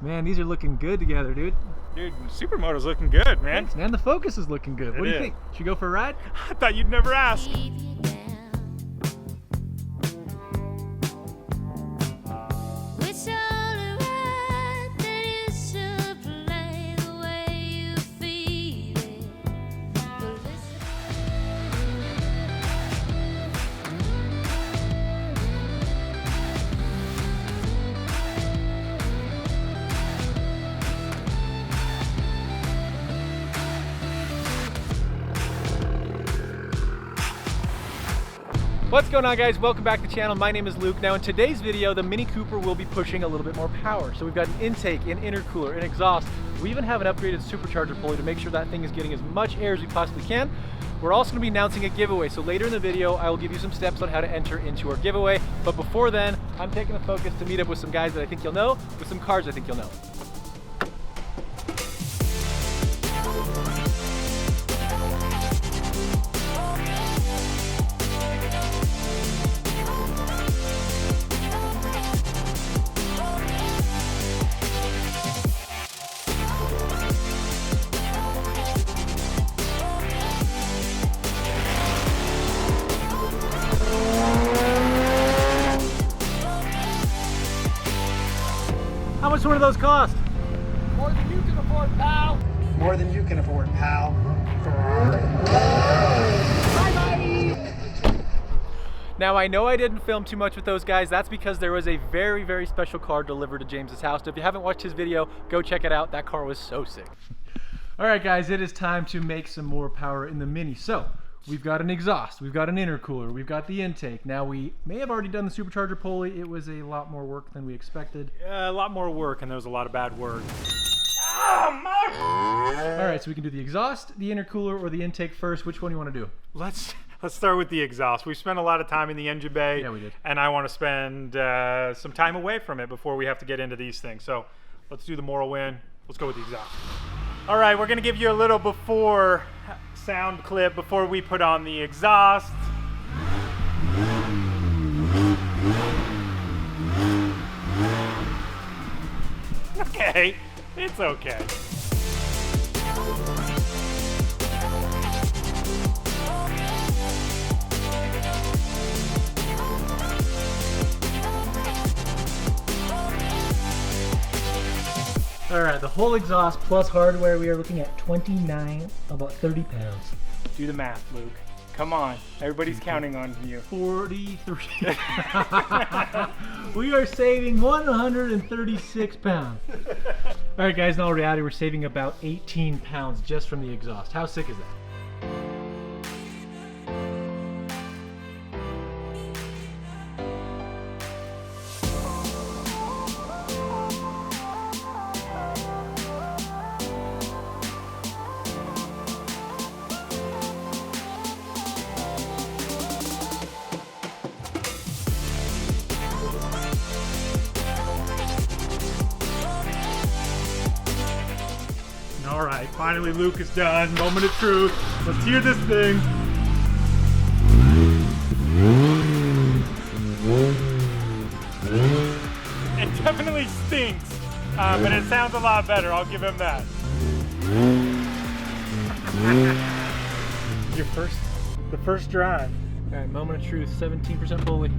Man, these are looking good together, dude. Dude, Supermoto's looking good, man. Thanks, man. The Focus is looking good. What do you think? Should we go for a ride? I thought you'd never ask. What's going on, guys? Welcome back to the channel. My name is Luke. Now in today's video, the Mini Cooper will be pushing a little bit more power. So we've got an intake, an intercooler, an exhaust. We even have an upgraded supercharger pulley to make sure that thing is getting as much air as we possibly can. We're also gonna be announcing a giveaway. So later in the video, I will give you some steps on how to enter into our giveaway. But before then, I'm taking the Focus to meet up with some guys that I think you'll know, with some cars I think you'll know. How much one of those cost? More than you can afford, pal. More than you can afford, pal. Bye-bye. Now I know I didn't film too much with those guys. That's because there was a very, very special car delivered to James's house. If you haven't watched his video, go check it out. That car was so sick. All right, guys, it is time to make some more power in the Mini. So we've got an exhaust, we've got an intercooler, we've got the intake. Now we may have already done the supercharger pulley. It was a lot more work than we expected. Yeah, a lot more work, and there was a lot of bad words. Ah, Mark! All right, so we can do the exhaust, the intercooler, or the intake first. Which one do you want to do? Let's start with the exhaust. We spent a lot of time in the engine bay. Yeah, we did. And I want to spend some time away from it before we have to get into these things. So let's do the moral win. Let's go with the exhaust. All right, we're gonna give you a little before sound clip before we put on the exhaust. Okay, it's okay. All right, the whole exhaust plus hardware, we are looking at 29, about 30 pounds. Do the math, Luke. Come on, everybody's counting on you. 43. We are saving 136 pounds. All right, guys, in all reality, we're saving about 18 pounds just from the exhaust. How sick is that? All right, finally Luke is done. Moment of truth. Let's hear this thing. It definitely stinks, but it sounds a lot better. I'll give him that. The first drive. All right, moment of truth, 17% pulley.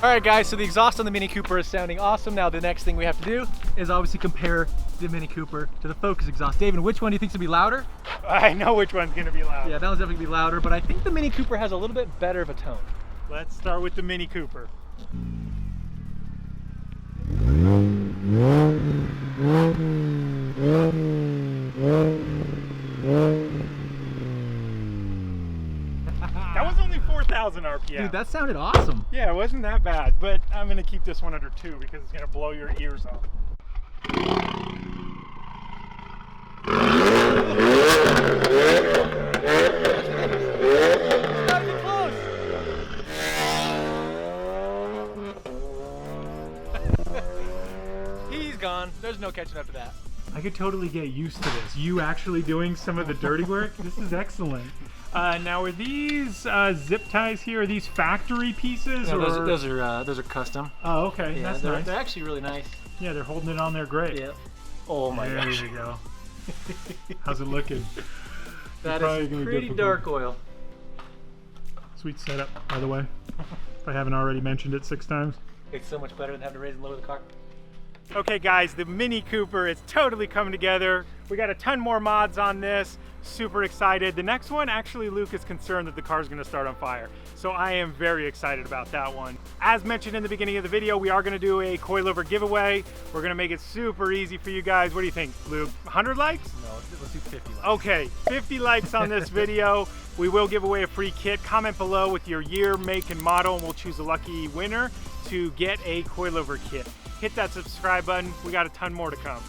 All right, guys, so the exhaust on the Mini Cooper is sounding awesome. Now the next thing we have to do is obviously compare the Mini Cooper to the Focus exhaust. David, which one do you think is gonna be louder? I know which one's gonna be loud. Yeah, that one's definitely gonna be louder, but I think the Mini Cooper has a little bit better of a tone. Let's start with the Mini Cooper. That was only 4,000 RPM. Dude, that sounded awesome. Yeah, it wasn't that bad, but I'm gonna keep this one under 2 because it's gonna blow your ears off. He's gone. There's no catching up to that. I could totally get used to this. You actually doing some of the dirty work? This is excellent. Now, are these zip ties here? Are these factory pieces? No, or... those are custom. Oh, okay. Yeah, That's they're, nice. they're actually really nice. Yeah, they're holding it on there great. Yep. Oh my there gosh. you go. How's it looking? That probably is gonna be pretty difficult. dark oil. Sweet setup, by the way. If I haven't already mentioned it 6 times. It's so much better than having to raise and lower the car. Okay guys, the Mini Cooper is totally coming together. We got a ton more mods on this. Super excited. The next one, actually Luke is concerned that the car is gonna start on fire. So I am very excited about that one. As mentioned in the beginning of the video, we are gonna do a coilover giveaway. We're gonna make it super easy for you guys. What do you think, Luke? 100 likes? No, let's do 50 likes. Okay, 50 likes on this video. We will give away a free kit. Comment below with your year, make, and model, and we'll choose a lucky winner to get a coilover kit. Hit that subscribe button. We got a ton more to come.